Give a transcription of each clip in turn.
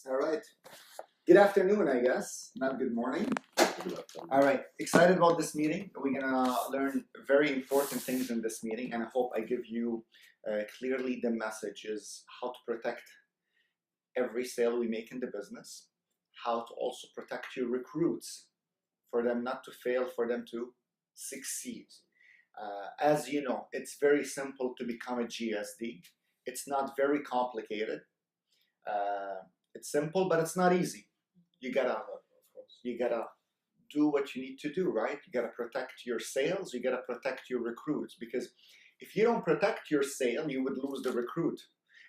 All right. Good afternoon, I guess. Not good morning. All right. Excited about this meeting. We're going to learn very important things in this meeting, and I hope I give you clearly the message is how to protect every sale we make in the business, how to also protect your recruits for them not to fail, for them to succeed. As you know, it's very simple to become a GSD. It's not very complicated. It's simple, but it's not easy. You gotta do what you need to do, right? You gotta protect your sales. You gotta protect your recruits, because if you don't protect your sale, you would lose the recruit.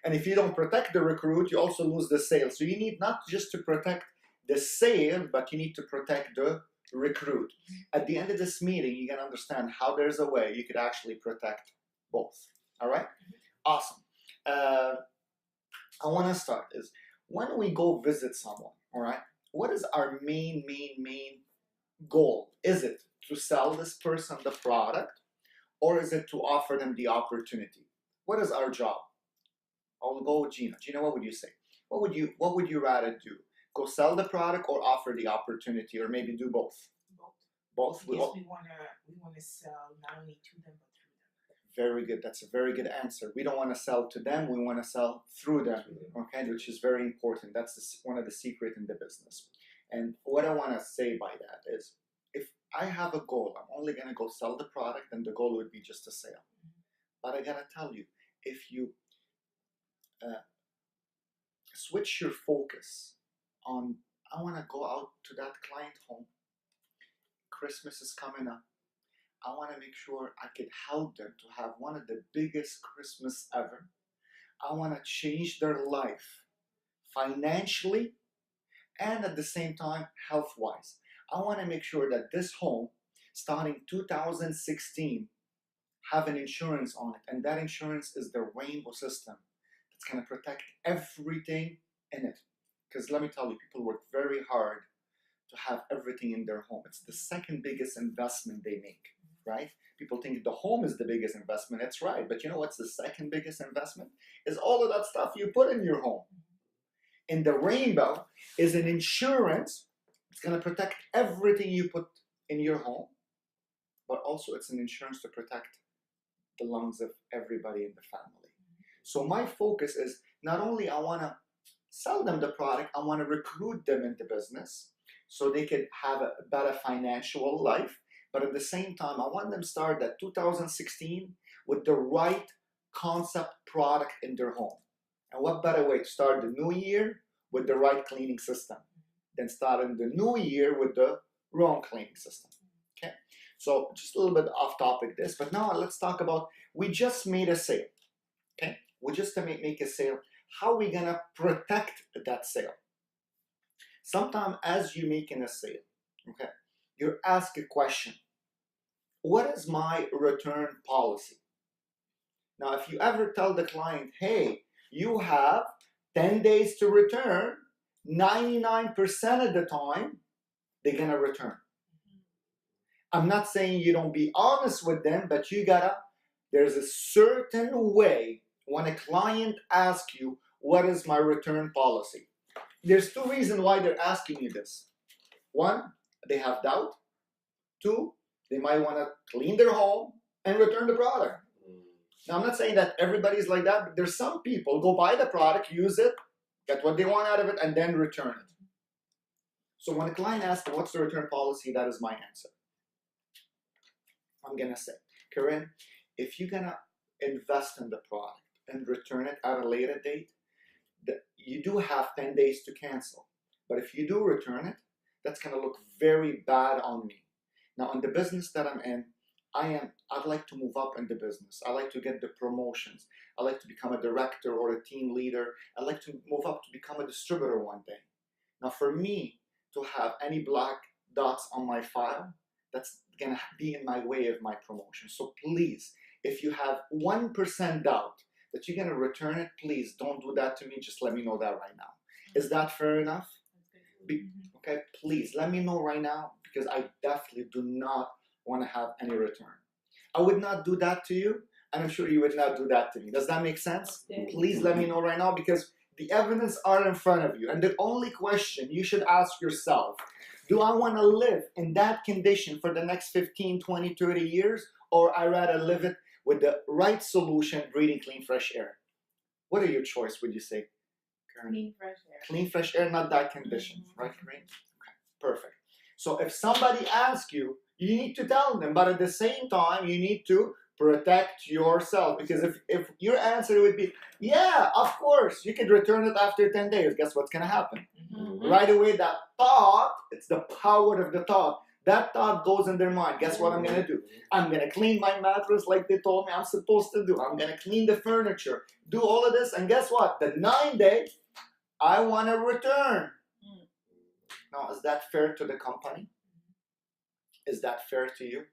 And if you don't protect the recruit, you also lose the sale. So you need not just to protect the sale, but you need to protect the recruit. At the end of this meeting, you can understand how there's a way you could actually protect both. All right? Awesome. I want to start is when we go visit someone, all right, what is our main goal? Is it to sell this person the product, or is it to offer them the opportunity? What is our job? I'll go with Gina. Gina, what would you say? What would you rather do? Go sell the product or offer the opportunity, or maybe do both? Both. Yes, we wanna sell not only to them but through them. Very good. That's a very good answer. We don't want to sell to them. We want to sell through them. Okay, which is very important. That's one of the secret in the business. And what I want to say by that is, if I have a goal, I'm only going to go sell the product, then the goal would be just a sale. But I got to tell you, if you switch your focus on, I want to go out to that client home. Christmas is coming up. I want to make sure I could help them to have one of the biggest Christmas ever. I want to change their life financially and at the same time health-wise. I want to make sure that this home, starting 2016, have an insurance on it, and that insurance is the rainbow system that's going to protect everything in it. Because let me tell you, people work very hard to have everything in their home. It's the second biggest investment they make, right? People think the home is the biggest investment. That's right. But you know what's the second biggest investment? Is all of that stuff you put in your home. And the rainbow is an insurance. It's going to protect everything you put in your home. But also it's an insurance to protect the lungs of everybody in the family. So my focus is not only I want to sell them the product, I want to recruit them into business so they could have a better financial life. But at the same time, I want them to start that 2016 with the right concept product in their home. And what better way to start the new year with the right cleaning system than starting the new year with the wrong cleaning system? Okay, so just a little bit off topic this, but now let's talk about, we just made a sale. Okay, we just make a sale. How are we gonna protect that sale? Sometimes as you're making a sale, okay, you ask a question. What is my return policy? Now, if you ever tell the client, hey, you have 10 days to return, 99% of the time, they're gonna return. I'm not saying you don't be honest with them, but there's a certain way when a client asks you, what is my return policy? There's two reasons why they're asking you this. One, they have doubt. Two, they might want to clean their home and return the product. Now, I'm not saying that everybody's like that, but there's some people go buy the product, use it, get what they want out of it, and then return it. So when a client asks, what's the return policy, that is my answer. I'm going to say, Corinne, if you're going to invest in the product and return it at a later date, you do have 10 days to cancel. But if you do return it, that's going to look very bad on me. Now, in the business that I'm in, I'd like to move up in the business. I like to get the promotions. I like to become a director or a team leader. I'd like to move up to become a distributor one day. Now, for me to have any black dots on my file, that's going to be in my way of my promotion. So please, if you have 1% doubt that you're going to return it, please don't do that to me. Just let me know that right now. Is that fair enough? Okay, please let me know right now, because I definitely do not want to have any return. I would not do that to you, and I'm sure you would not do that to me. Does that make sense? Please let me know right now, because The evidence are in front of you. And the only question you should ask yourself, do I want to live in that condition for the next 15, 20, 30 years? Or I rather live it with the right solution, breathing clean, fresh air? What are your choice, would you say, Karen? Clean, fresh air. Clean, fresh air, not that condition. Right, Karen? Okay, perfect. So if somebody asks you, you need to tell them, but at the same time, you need to protect yourself. Because if your answer would be, yeah, of course, you could return it after 10 days, guess what's going to happen? Mm-hmm. Right away, that thought, it's the power of the thought. That thought goes in their mind. Guess what I'm going to do? I'm going to clean my mattress like they told me I'm supposed to do. I'm going to clean the furniture, do all of this. And guess what? The 9th day, I want to return. Now, is that fair to the company? Is that fair to you?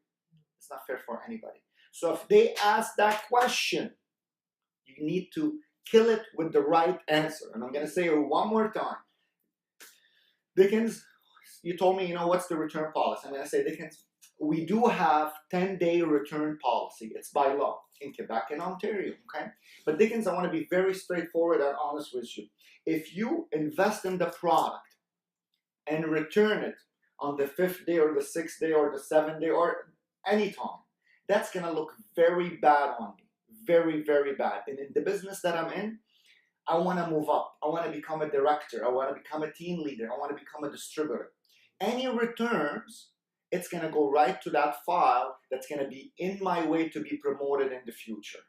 It's not fair for anybody. So if they ask that question, you need to kill it with the right answer. And I'm going to say it one more time. Dickens, you told me, what's the return policy? I'm going to say, Dickens, we do have 10-day return policy. It's by law in Quebec and Ontario, okay? But Dickens, I want to be very straightforward and honest with you. If you invest in the product and return it on the 5th day or the 6th day or the 7th day or any time, that's going to look very bad on me. Very, very bad. And in the business that I'm in, I want to move up. I want to become a director. I want to become a team leader. I want to become a distributor. Any returns, it's going to go right to that file that's going to be in my way to be promoted in the future.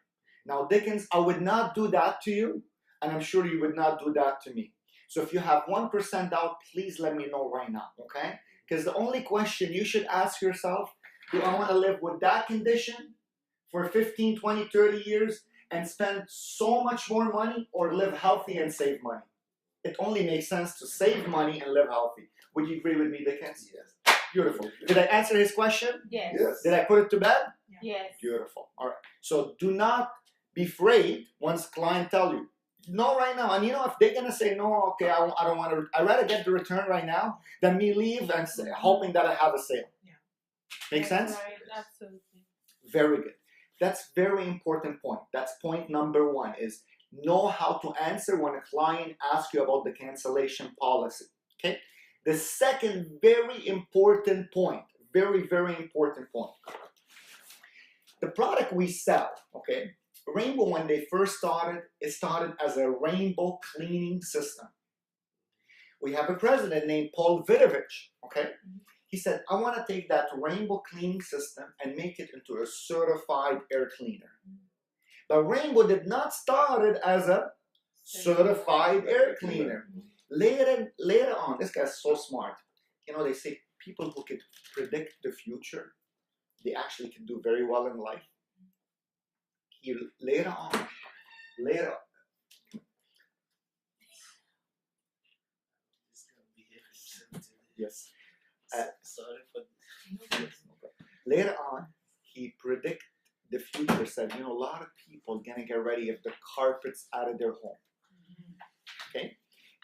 Now, Dickens, I would not do that to you, and I'm sure you would not do that to me. So if you have 1% doubt, please let me know right now, okay? Because the only question you should ask yourself, do I want to live with that condition for 15, 20, 30 years and spend so much more money, or live healthy and save money? It only makes sense to save money and live healthy. Would you agree with me, Dickens? Yes. Beautiful. Did I answer his question? Yes. Yes. Did I put it to bed? Yes. Beautiful. All right. So do not be afraid once client tell you, no right now. And if they're going to say, no, okay, I don't want to, I'd rather get the return right now than me leave and say, hoping that I have a sale. Yeah. Make sense? Right. Absolutely. Very good. That's very important point. That's point number 1 is know how to answer when a client asks you about the cancellation policy. Okay? The second very important point, very, very important point. The product we sell, okay, Rainbow, when they first started, it started as a rainbow cleaning system. We have a president named Paul Vidovich, okay? He said, I want to take that rainbow cleaning system and make it into a certified air cleaner. But Rainbow did not start it as a certified air cleaner. Later on, this guy's so smart. They say people who could predict the future, they actually can do very well in life. He later on, yes. Sorry for Later on, he predicted the future, said, a lot of people gonna get ready if the carpet's out of their home. Okay?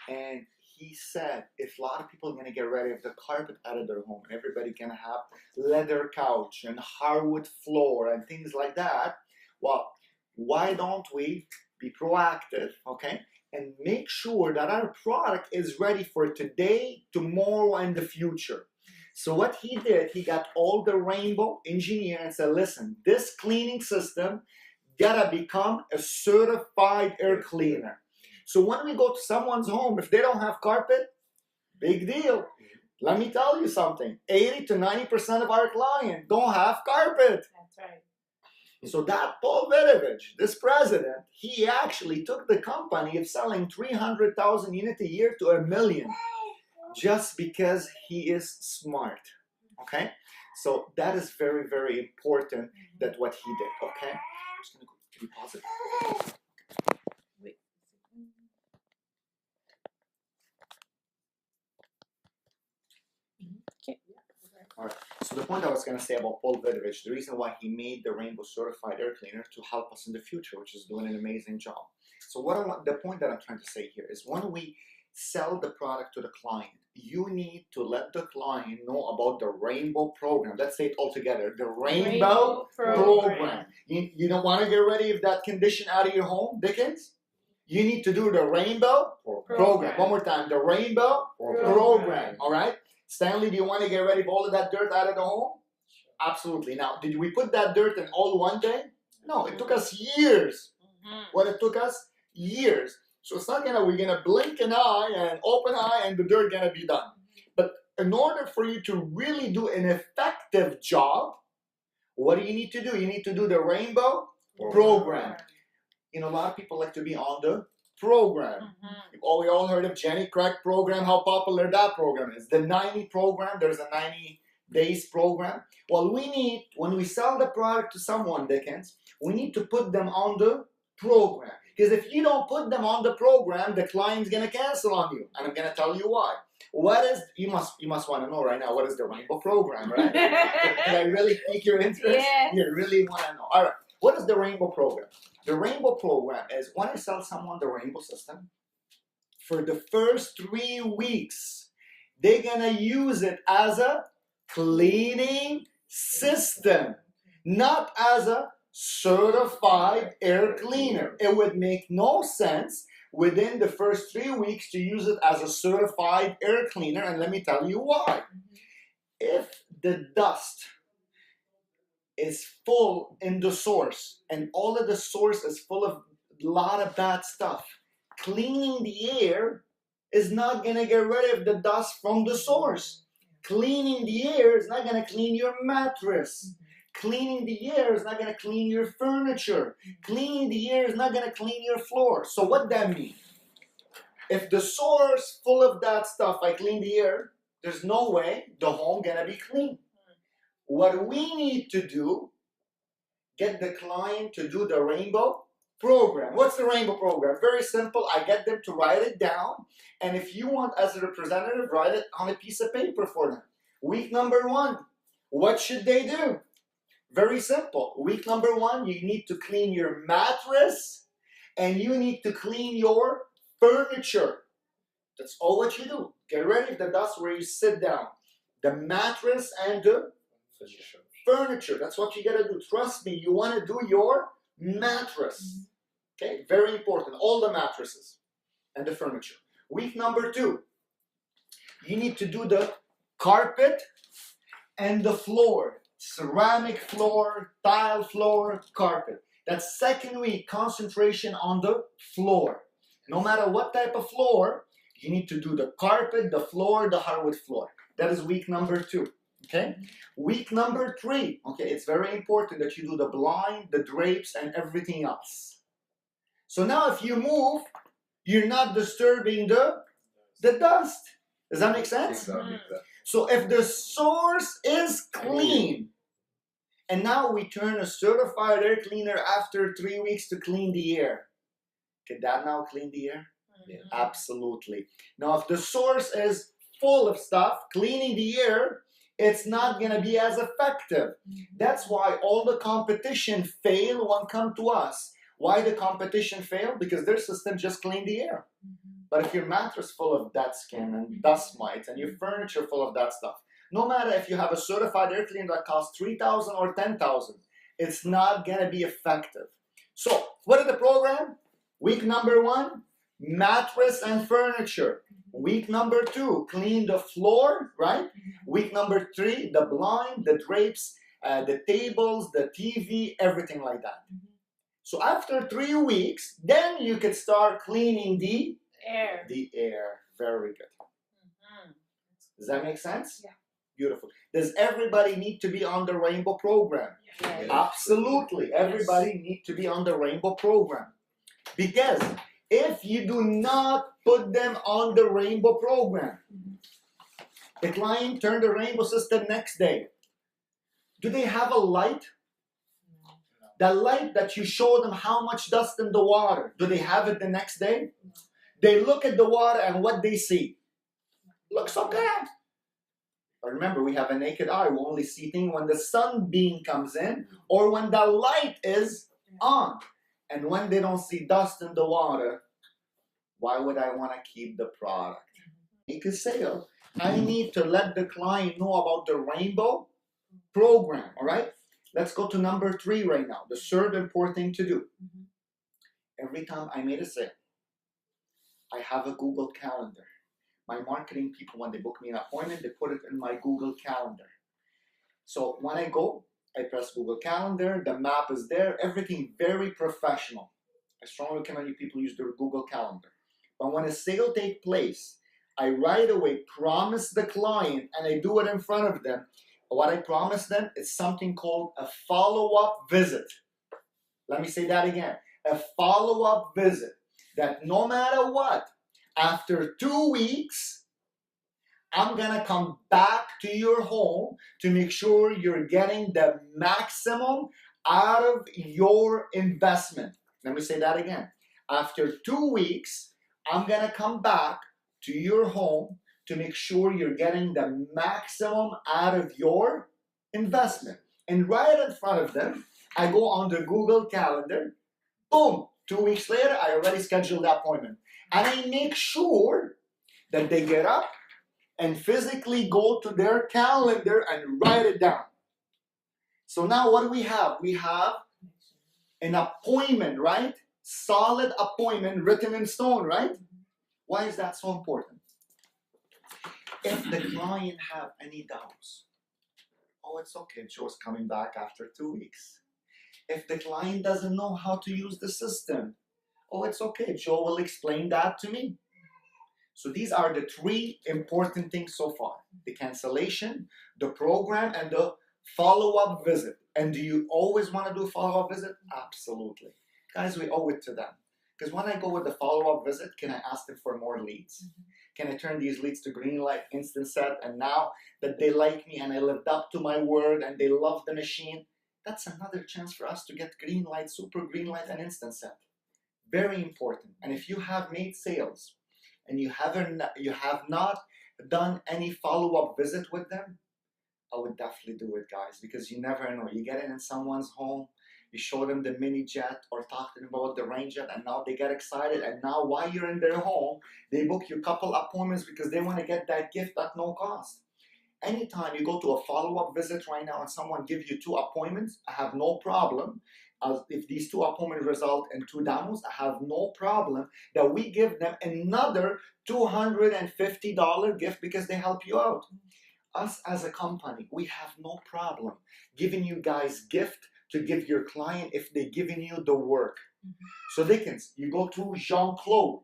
And he said, if a lot of people are gonna get ready if the carpet out of their home, and everybody gonna have leather couch and hardwood floor and things like that, well, why don't we be proactive, okay? And make sure that our product is ready for today, tomorrow, and the future. So what he did, he got all the Rainbow engineer and said, listen, this cleaning system gotta become a certified air cleaner. So when we go to someone's home, if they don't have carpet, big deal. Let me tell you something, 80 to 90% of our clients don't have carpet. That's right. So that Paul Vidovich, this president, he actually took the company of selling 300,000 units a year to 1 million. Just because he is smart, okay? So that is very, very important that what he did, okay? I'm just gonna be positive. Wait. Okay. All right. So the point I was gonna say about Paul Vidovich, the reason why he made the Rainbow Certified Air Cleaner to help us in the future, which is doing an amazing job. So the point that I'm trying to say here is when we sell the product to the client, you need to let the client know about the Rainbow program. Let's say it all together. The Rainbow program. You don't want to get ready of that condition out of your home, Dickens? You need to do the rainbow program. One more time, the rainbow program. All right? Stanley, do you want to get rid of all of that dirt out of the home? Absolutely. Now, did we put that dirt in all one day? No, it took us years. What it took us? Years. So it's not we're gonna blink an eye and open eye and the dirt gonna be done. But in order for you to really do an effective job, what do you need to do? You need to do the rainbow program. You know, a lot of people like to be on the program. We all heard of Jenny Craig program, how popular that program is. The 90 program, there's a 90 days program. Well, we need, when we sell the product to someone, Dickens, we need to put them on the program. Because if you don't put them on the program, the client's gonna cancel on you. And I'm gonna tell you why. What is, you must want to know right now, what is the rainbow program, right? Did I really pique your interest? Yes. You really want to know. All right, what is the rainbow program? The rainbow program is when I sell someone the rainbow system, for the first 3 weeks, they're gonna use it as a cleaning system, not as a certified air cleaner. It would make no sense within the first 3 weeks to use it as a certified air cleaner, and let me tell you why. If the dust is full in the source and all of the source is full of a lot of bad stuff, cleaning the air is not going to get rid of the dust from the source. Cleaning the air is not going to clean your mattress. Cleaning the air is not going to clean your furniture. Cleaning the air is not going to clean your floor. So what that means? If the source full of that stuff, I clean the air, there's no way the home going to be clean. What we need to do, get the client to do the rainbow program. What's the rainbow program? Very simple. I get them to write it down. And if you want, as a representative, write it on a piece of paper for them. Week number 1, what should they do? Very simple. Week number 1, you need to clean your mattress and you need to clean your furniture. That's all what you do. Get rid of the dust where you sit down. The mattress and the furniture. That's what you gotta do. Trust me, you wanna do your mattress. Okay, very important. All the mattresses and the furniture. Week number 2, you need to do the carpet and the floor. Ceramic floor, tile floor, carpet. That second week, concentration on the floor. No matter what type of floor, you need to do the carpet, the floor, the hardwood floor. That is week number 2. Okay? Week number 3, okay, it's very important that you do the blind, the drapes, and everything else. So now if you move, you're not disturbing the dust. Does that make sense? So if the source is clean, and now we turn a certified air cleaner after 3 weeks to clean the air, can that now clean the air? Yeah. Absolutely. Now if the source is full of stuff, cleaning the air, it's not going to be as effective. That's why all the competition fail when come to us. Why the competition fail? Because their system just clean the air. But if your mattress full of dead skin and dust mites and your furniture full of that stuff, no matter if you have a certified air cleaner that costs $3,000 or $10,000, it's not going to be effective. So, what is the program? Week number 1, mattress and furniture. Week number 2, clean the floor, right? Week number 3, the blind, the drapes, the tables, the TV, everything like that. So after 3 weeks, then you could start cleaning the air. Very good. Does that make sense? Yeah. Beautiful. Does everybody need to be on the rainbow program? Yes. Absolutely. Everybody needs to be on the rainbow program. Because if you do not put them on the rainbow program, the client turned the rainbow system next day. Do they have a light? The light that you show them how much dust in the water, do they have it the next day? They look at the water and what they see? Looks okay. But remember, we have a naked eye. We only see things when the sunbeam comes in or when the light is on. And when they don't see dust in the water, why would I want to keep the product? Make a sale. I need to let the client know about the rainbow program, all right? Let's go to number 3 right now. The third important thing to do. Every time I made a sale, I have a Google Calendar. My marketing people, when they book me an appointment, they put it in my Google Calendar. So when I go, I press Google Calendar, the map is there, everything very professional. I strongly recommend you people use their Google Calendar. But when a sale takes place, I right away promise the client, and I do it in front of them. What I promise them is something called a follow-up visit. Let me say that again. A follow-up visit. That no matter what, after 2 weeks, I'm gonna come back to your home to make sure you're getting the maximum out of your investment. Let me say that again. After 2 weeks, I'm gonna come back to your home to make sure you're getting the maximum out of your investment. And right in front of them, I go on the Google Calendar. Boom! 2 weeks later, I already scheduled the appointment. And I make sure that they get up and physically go to their calendar and write it down. So now what do we have? We have an appointment, right? Solid appointment written in stone, right? Why is that so important? If the client have any doubts, oh, it's okay, Joe's coming back after 2 weeks. If the client doesn't know how to use the system, oh, it's okay, Joe will explain that to me. So these are the 3 important things so far. The cancellation, the program, and the follow-up visit. And do you always want to do follow-up visit? Absolutely. Guys, we owe it to them. Because when I go with the follow-up visit, can I ask them for more leads? Can I turn these leads to green light, instant set, and now that they like me and I lived up to my word and they love the machine, that's another chance for us to get green light, super green light, and instant set. Very important. And if you have made sales and you have not done any follow-up visit with them, I would definitely do it, guys, because you never know. You get in someone's home, you show them the mini jet or talk to them about the rain jet, and now they get excited. And now while you're in their home, they book you a couple appointments because they want to get that gift at no cost. Anytime you go to a follow-up visit right now and someone gives you 2 appointments, I have no problem. If these 2 appointments result in 2 demos, I have no problem that we give them another $250 gift because they help you out. Us as a company, we have no problem giving you guys gift to give your client if they're giving you the work. So you go to Jean-Claude.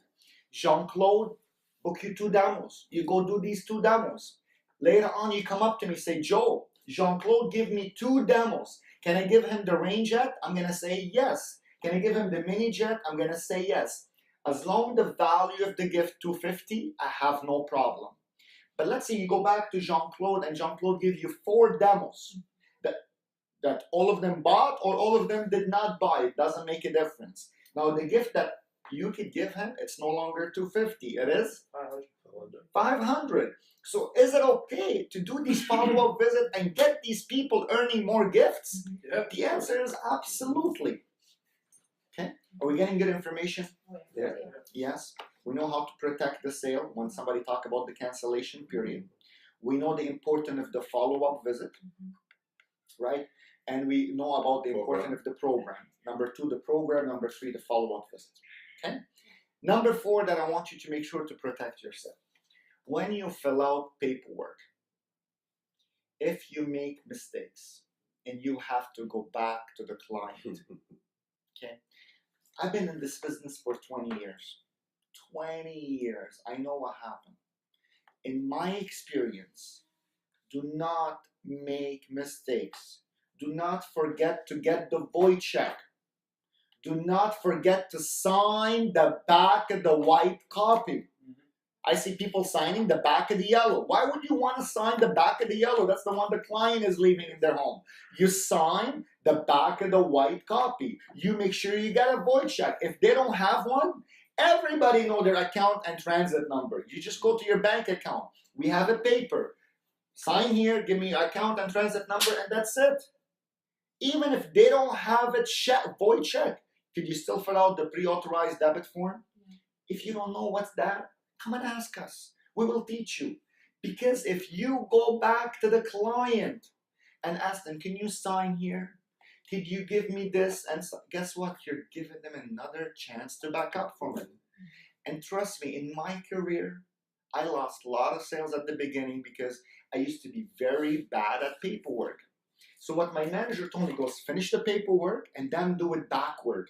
Jean-Claude book you 2 demos. You go do these 2 demos. Later on, you come up to me, say, Joe, Jean-Claude give me 2 demos. Can I give him the rain jet? I'm going to say yes. Can I give him the mini jet? I'm going to say yes. As long as the value of the gift $250, I have no problem. But let's say you go back to Jean-Claude and Jean-Claude give you 4 demos that all of them bought or all of them did not buy. It doesn't make a difference. Now the gift that you could give him, it's no longer $250. It is $500. So is it okay to do these follow-up visits and get these people earning more gifts? Yeah. The answer is absolutely. Okay, are we getting good information? Yeah. Yes. We know how to protect the sale when somebody talk about the cancellation period. We know the importance of the follow-up visit, right? And we know about the importance of the program. Number 2, the program. Number 3, the follow-up visit. Okay. Number 4 that I want you to make sure to protect yourself. When you fill out paperwork, if you make mistakes and you have to go back to the client, okay? I've been in this business for 20 years. 20 years. I know what happened. In my experience, do not make mistakes. Do not forget to get the void check. Do not forget to sign the back of the white copy. I see people signing the back of the yellow. Why would you want to sign the back of the yellow? That's the one the client is leaving in their home. You sign the back of the white copy. You make sure you get a void check. If they don't have one, everybody know their account and transit number. You just go to your bank account. We have a paper. Sign here, give me your account and transit number, and that's it. Even if they don't have a void check, could you still fill out the pre-authorized debit form? If you don't know what's that, come and ask us. We will teach you. Because if you go back to the client and ask them, can you sign here? Could you give me this? And so, guess what? You're giving them another chance to back up from it. And trust me, in my career, I lost a lot of sales at the beginning because I used to be very bad at paperwork. So what my manager told me goes, finish the paperwork and then do it backward.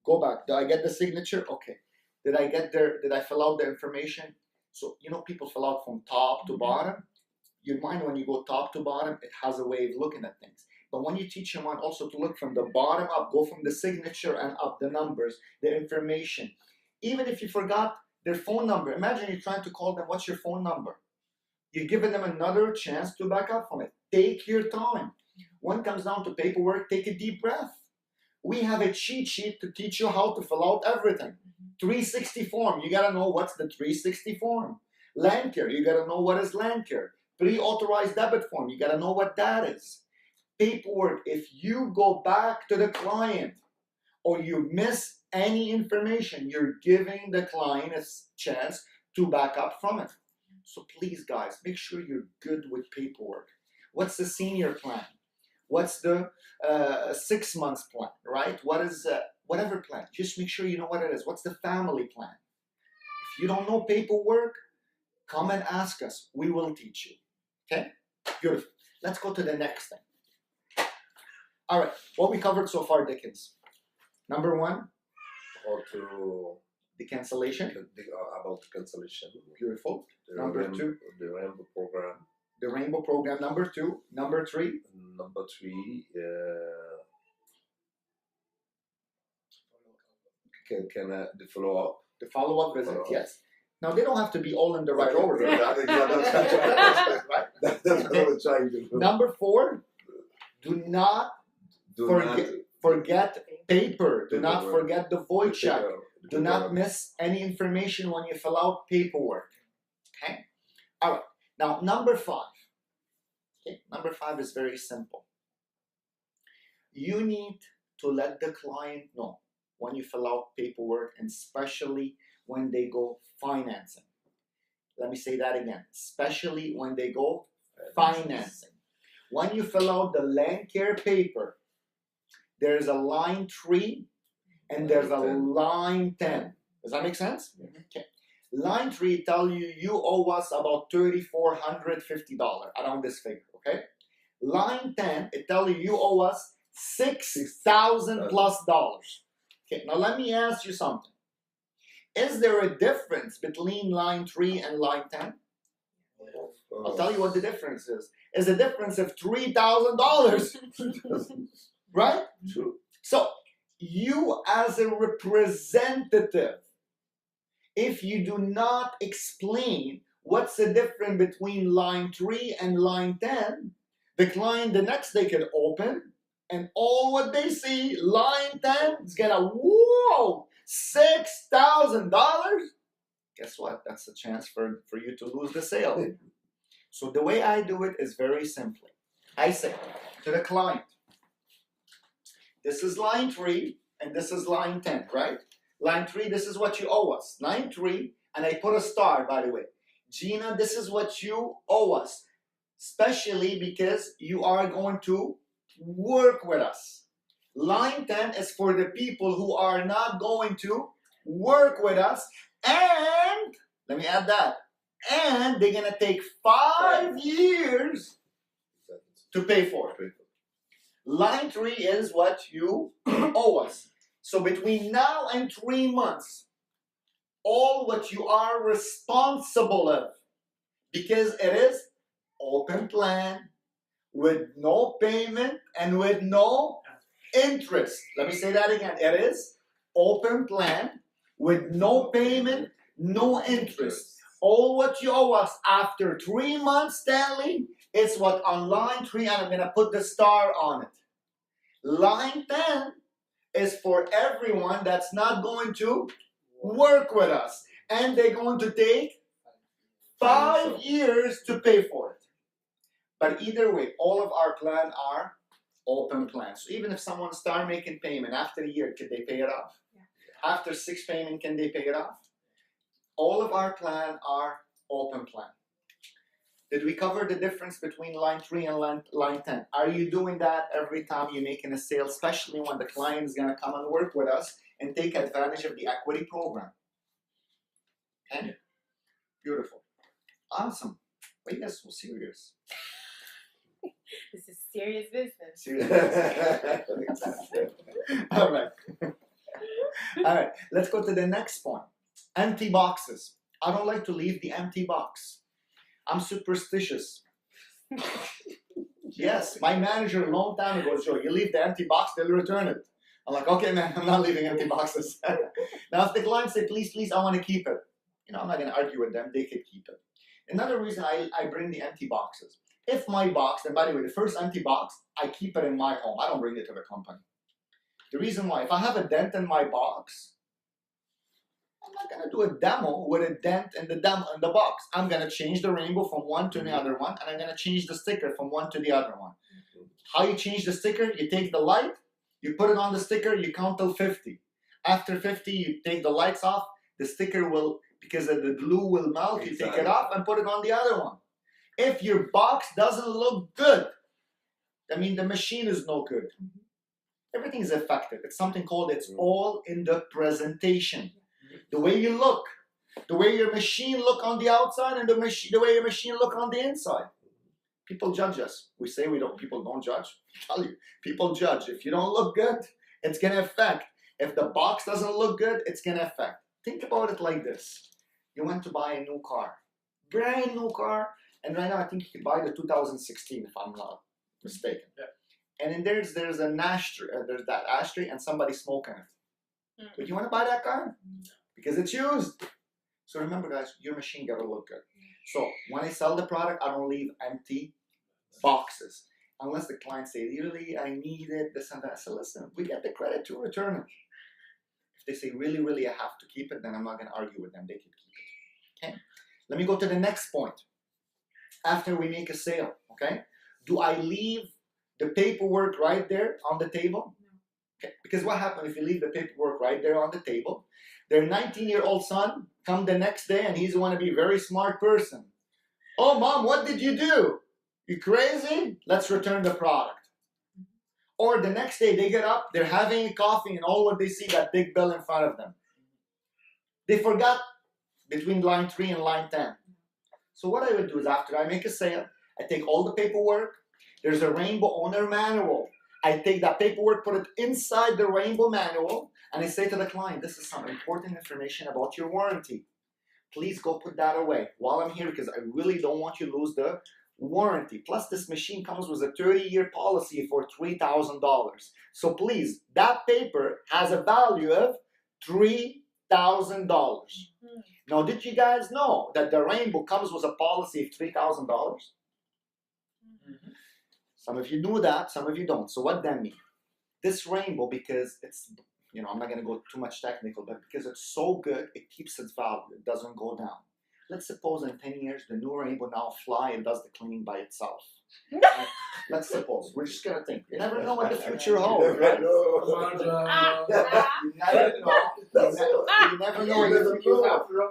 Go back. Did I get the signature? Okay. Did I get there? Did I fill out the information? So, people fill out from top to bottom. Your mind, when you go top to bottom, it has a way of looking at things. But when you teach someone also to look from the bottom up, go from the signature and up, the numbers, the information. Even if you forgot their phone number, imagine you're trying to call them, what's your phone number? You're giving them another chance to back up from it. Take your time. When it comes down to paperwork, take a deep breath. We have a cheat sheet to teach you how to fill out everything. 360 form, you gotta know what's the 360 form. Land care, you gotta know what is land care. Pre-authorized debit form, you gotta know what that is. Paperwork, if you go back to the client or you miss any information, you're giving the client a chance to back up from it. So please, guys, make sure you're good with paperwork. What's the senior plan? What's the 6 months plan, right? What is whatever plan? Just make sure you know what it is. What's the family plan? If you don't know paperwork, come and ask us. We will teach you. Okay? Beautiful. Let's go to the next thing. All right. What we covered so far, Dickens. Number 1, How to the cancellation. about cancellation. Beautiful. The Number Rainbow- 2, the Rainbow program. the Rainbow program. Number 2. Number 3, Number 3, can the follow up. the follow-up visit. Follow-up. Yes. Now, they don't have to be all in the right order. That's Right? what I'm trying to do. Number 4, do not Do forget paper. Do not Paperwork. forget the void check. the Do not paperwork. miss any information when you fill out paperwork. Okay? All right. Now, number 5. Okay, number 5 is very simple. You need to let the client know when you fill out paperwork, and especially when they go financing. Let me say that again. Especially when they go financing. When you fill out the land care paper, there's a line 3 and there's a line 10. Does that make sense? Okay. Line 3 tell you owe us about $3,450 around this figure. Okay. Line 10 it tell you owe us $6,000 plus dollars. Okay. Now let me ask you something. Is there a difference between line 3 and line 10? I'll tell you what the difference is. It's a difference of $3,000, right? True. So you as a representative, if you do not explain what's the difference between line 3 and line 10, the client the next day can open and all what they see, line 10 is gonna, whoa, $6,000. Guess what? That's a chance for you to lose the sale. So the way I do it is very simply. I say to the client, this is line 3 and this is line 10, right? Line 3, this is what you owe us. Line 3, and I put a star, by the way. Gina, this is what you owe us, especially because you are going to work with us. Line 10 is for the people who are not going to work with us, and let me add that, and they're gonna take 5 years to pay for it. Line 3 is what you owe us. So between now and 3 months, all what you are responsible of, because it is open plan with no payment and with no interest. Let me say that again. It is open plan with no payment, no interest. All what you owe us after 3 months, Stanley, is what on line 3, and I'm going to put the star on it. Line 10 is for everyone that's not going to work with us, and they're going to take 5 years to pay for it. But either way, all of our plans are open plans. So even if someone start making payment after a year, could they pay it off? Yeah. After 6 payment, can they pay it off? All of our plans are open plan. Did we cover the difference between line 3 and line 10? Are you doing that every time you're making a sale, especially when the client is going to come and work with us and take advantage of the equity program? Okay? Beautiful. Awesome. Why you guys so serious? This is serious business. Serious. All right. All right. Let's go to the next point. Empty boxes. I don't like to leave the empty box. I'm superstitious. Yes, my manager a long time ago said, you leave the empty box, they'll return it. I'm like, okay, man, I'm not leaving empty boxes. Now, if the client say, please, I want to keep it, I'm not going to argue with them. They could keep it. Another reason I bring the empty boxes. If my box, and by the way, the first empty box, I keep it in my home. I don't bring it to the company. The reason why, if I have a dent in my box, I'm not going to do a demo with a dent in the box. I'm going to change the rainbow from one to the other one, and I'm going to change the sticker from one to the other one. How you change the sticker? You take the light, you put it on the sticker, you count till 50. After 50, you take the lights off, the sticker will, because the glue will melt, you take it off and put it on the other one. If your box doesn't look good, I mean the machine is no good. Everything is affected. It's something called, it's all in the presentation. The way you look, the way your machine look on the outside, and the way your machine look on the inside. People judge us. We say people don't judge. I tell you, people judge. If you don't look good, it's gonna affect. If the box doesn't look good, it's gonna affect. Think about it like this. You went to buy a new car, brand new car, and right now I think you can buy the 2016 if I'm not mistaken. Yeah. And then there's an ashtray, there's that ashtray and somebody smoking it. Would you want to buy that car? Because it's used. So remember guys, your machine gotta look good. So when I sell the product, I don't leave empty boxes. Unless the client say, really, I need it, this and that. I say, listen, we get the credit to return it. If they say, really, I have to keep it, then I'm not gonna argue with them, they can keep it. Okay? Let me go to the next point. After we make a sale, okay? Do I leave the paperwork right there on the table? Okay. Because what happens if you leave the paperwork right there on the table? Their 19-year-old son come the next day and he's going to be a very smart person. Oh, mom, what did you do? You crazy? Let's return the product. Or the next day they get up, they're having a coffee, and all what they see, that big bill in front of them. They forgot between line 3 and line 10. So what I would do is after I make a sale, I take all the paperwork. There's a Rainbow owner manual. I take that paperwork, put it inside the Rainbow manual, and I say to the client, this is some important information about your warranty. Please go put that away while I'm here because I really don't want you to lose the warranty. Plus, this machine comes with a 30-year policy for $3,000. So please, that paper has a value of $3,000. Now, did you guys know that the Rainbow comes with a policy of $3,000? Some of you knew that, some of you don't. So what that means? This Rainbow, because it's, I'm not going to go too much technical, but because it's so good, it keeps its value. It doesn't go down. Let's suppose in 10 years, the new Rainbow now fly and does the cleaning by itself. Let's suppose. We're just going to think. You never know what the future holds, right? You never know.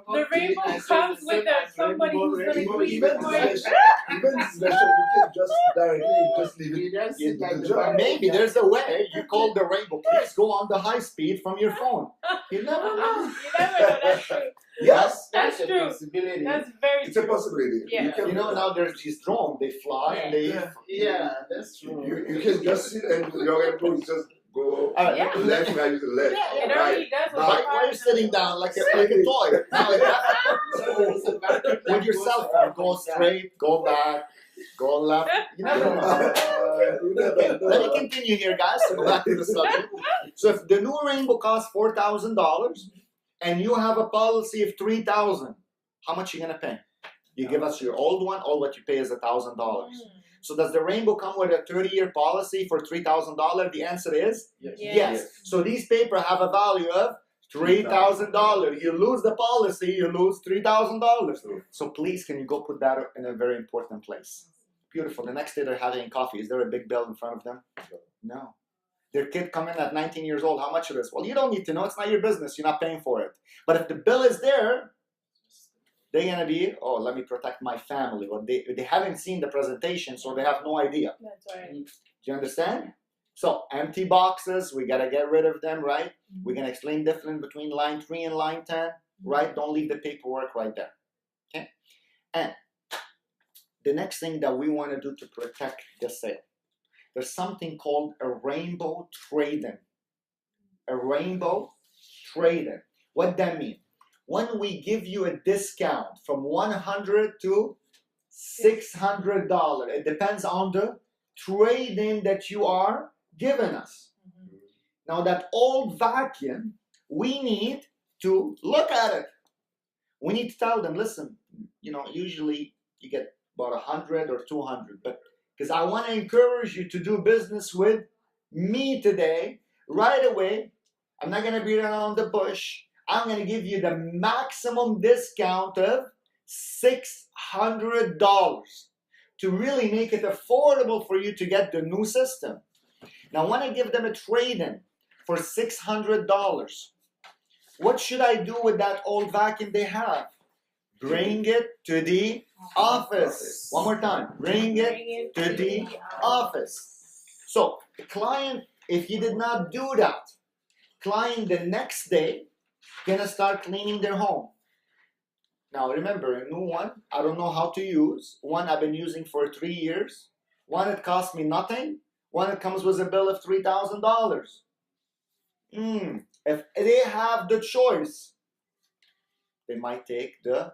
The Rainbow comes with somebody who's going to clean Even this version, you can just directly leave it. Maybe there's a way. You call the Rainbow. Please go on the high speed from your phone. You never know. You never know. That's true. Yes, That's true. Possibility. That's very It's a true. possibility. Yeah. now there's these drones. They fly and they. Yeah, that's true. You can just sit and your Rainbow is just go Yeah. left, right, you left. Yeah, it right. already does what Why are you sitting down like a toy? Not like that. With your cell phone, go straight, go back, go left. You never know. Let me continue here, guys. So go back to the subject. So if the new Rainbow costs $4,000 and you have a policy of $3,000, how much are you gonna pay? You give us your old one. All what you pay is $1,000. So does the Rainbow come with a 30-year policy for $3,000? The answer is yes. So these papers have a value of $3,000. You lose the policy, you lose $3,000. So please, can you go put that in a very important place? Beautiful. The next day they're having coffee. Is there a big bill in front of them? No. Their kid come in at 19 years old. How much it is? Well, you don't need to know. It's not your business. You're not paying for it. But if the bill is there, they're going to be, oh, let me protect my family. Or they haven't seen the presentation, so they have no idea. That's right. Do you understand? So empty boxes, we got to get rid of them, right? We're going to explain difference between line 3 and line 10. right? Don't leave the paperwork right there. Okay? And the next thing that we want to do to protect the sale, there's something called a rainbow trade-in. A rainbow trade-in. What that mean? When we give you a discount from $100 to $600, it depends on the trade-in that you are giving us. Now that old vacuum, we need to look at it. We need to tell them, listen, usually you get about 100 or 200, but because I want to encourage you to do business with me today, right away, I'm not going to beat around the bush. I'm going to give you the maximum discount of $600 to really make it affordable for you to get the new system. Now, when I give them a trade-in for $600, what should I do with that old vacuum they have? Bring it to the office. One more time. Bring it to the office. So, the client, if he did not do that, client the next day gonna start cleaning their home. Now remember, a new one, I don't know how to use. One I've been using for 3 years. One it cost me nothing. One it comes with a bill of $3,000. If they have the choice, they might take the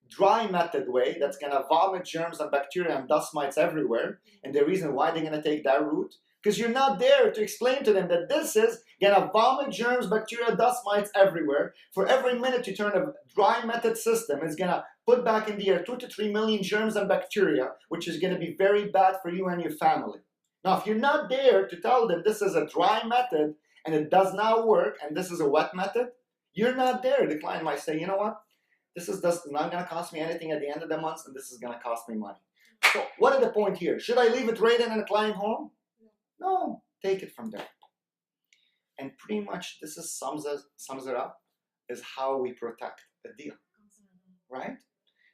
dry method way that's gonna vomit germs and bacteria and dust mites everywhere. And the reason why they're gonna take that route, because you're not there to explain to them that this is gonna vomit germs, bacteria, dust mites everywhere. For every minute you turn a dry method system, it's gonna put back in the air 2 to 3 million germs and bacteria, which is gonna be very bad for you and your family. Now, if you're not there to tell them this is a dry method and it does not work, and this is a wet method, you're not there. The client might say, you know what? This is just not gonna cost me anything at the end of the month, and this is gonna cost me money. So, what is the point here? Should I leave it right in a client home? No, take it from there. And pretty much this is sums it up, is how we protect a deal, right?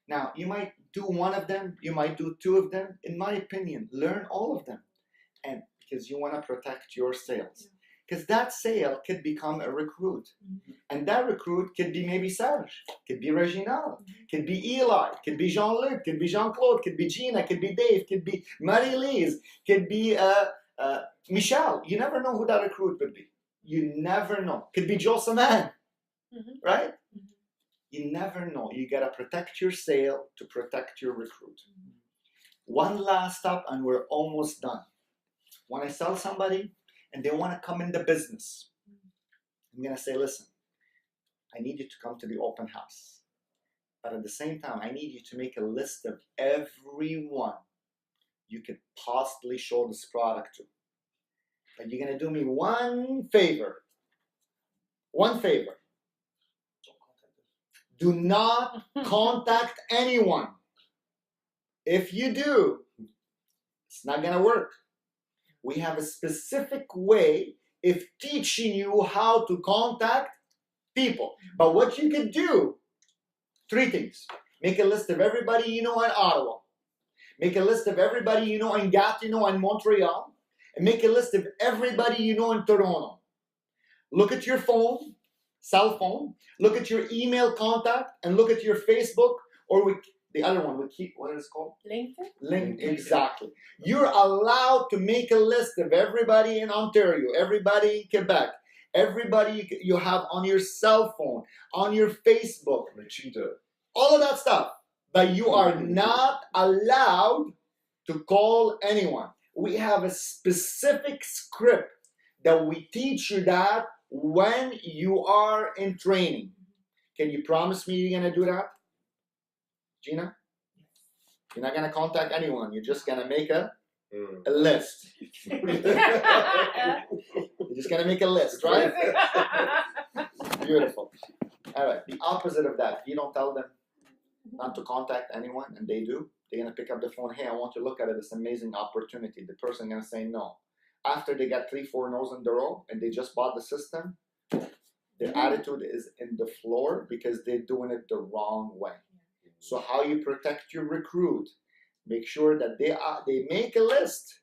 Now, you might do one of them, you might do 2 of them. In my opinion, learn all of them. And because you want to protect your sales. Because that sale could become a recruit. And that recruit could be maybe Serge, could be Reginald, could be Eli, could be Jean-Luc, could be Jean-Claude, could be Gina, could be Dave, could be Marie-Lise, could be Michelle. You never know who that recruit would be. You never know. Could be Joe Saman, right? You never know. You got to protect your sale to protect your recruit. One last step and we're almost done. When I sell somebody and they want to come in the business, I'm going to say, listen, I need you to come to the open house. But at the same time, I need you to make a list of everyone you could possibly show this product to. But you're going to do me one favor. One favor. Do not contact anyone. If you do, it's not going to work. We have a specific way of teaching you how to contact people. But what you could do, 3 things. Make a list of everybody you know in Ottawa. Make a list of everybody you know in Gatineau and Montreal. And make a list of everybody you know in Toronto. Look at your phone, cell phone. Look at your email contact and look at your Facebook or the other one. What is it called? LinkedIn. Exactly. You're allowed to make a list of everybody in Ontario, everybody in Quebec, everybody you have on your cell phone, on your Facebook, all of that stuff. But you are not allowed to call anyone. We have a specific script that we teach you that when you are in training. Can you promise me you're going to do that? Gina? You're not going to contact anyone. You're just going to make a list. You're just going to make a list, right? Beautiful. All right. The opposite of that. If you don't tell them not to contact anyone and they do, they're going to pick up the phone. Hey, I want to look at it. It's an amazing opportunity. The person going to say no. After they got 3-4 no's in a row and they just bought the system, their attitude is in the floor because they're doing it the wrong way. So how you protect your recruit, make sure that they make a list,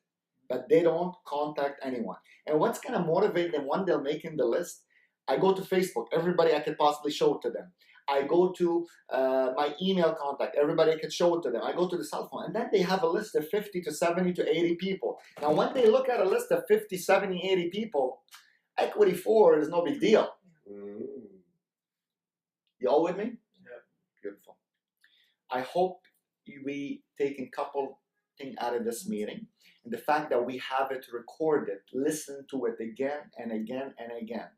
but they don't contact anyone. And what's going to motivate them when they're making the list? I go to Facebook, everybody I could possibly show it to them. I go to my email contact, everybody I could show it to them. I go to the cell phone, and then they have a list of 50 to 70 to 80 people. Now, when they look at a list of 50, 70, 80 people, equity 4 is no big deal. You all with me? Yeah. Beautiful. I hope we take a couple things out of this meeting. And the fact that we have it recorded, listen to it again and again and again.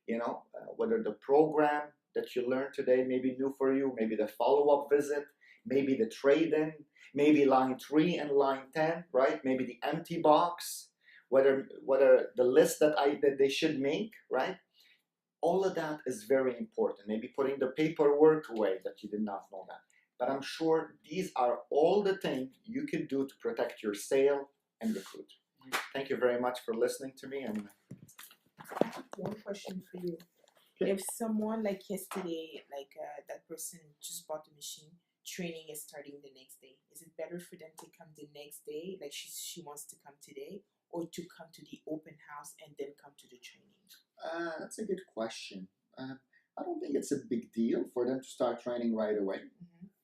You know, whether the program that you learned today may be new for you, maybe the follow-up visit, maybe the trade-in, maybe line 3 and line 10, right? Maybe the empty box, whether the list that they should make, right? All of that is very important. Maybe putting the paperwork away that you did not know that. But I'm sure these are all the things you could do to protect your sale and recruit. Thank you very much for listening to me. And one question for you. Okay. If someone like yesterday, that person just bought the machine, training is starting the next day, is it better for them to come the next day, like she wants to come today, or to come to the open house and then come to the training? That's a good question. I don't think it's a big deal for them to start training right away.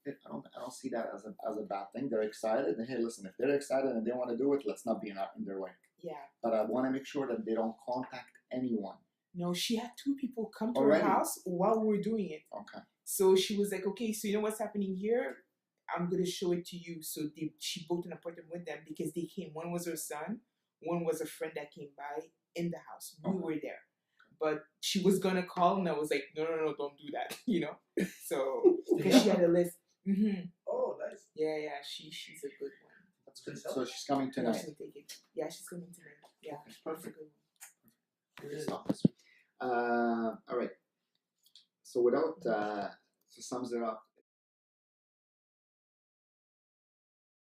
I don't see that as a bad thing. They're excited, and hey, listen, if they're excited and they want to do it, let's not be in their way. Yeah. But I want to make sure that they don't contact anyone. No, she had 2 people come to Already? her house while we were doing it. Okay. So she was like, okay, so you know what's happening here? I'm going to show it to you. So she booked an appointment with them because they came. One was her son. One was a friend that came by in the house. We were there. But she was going to call, and I was like, no, don't do that, you know? So, because she had a list. Oh, nice. Yeah, she's a good one. That's good. So she's coming Yeah, tonight. she'll take it. Yeah, she's coming tonight. Yeah, perfect. All right. So without to sums it up,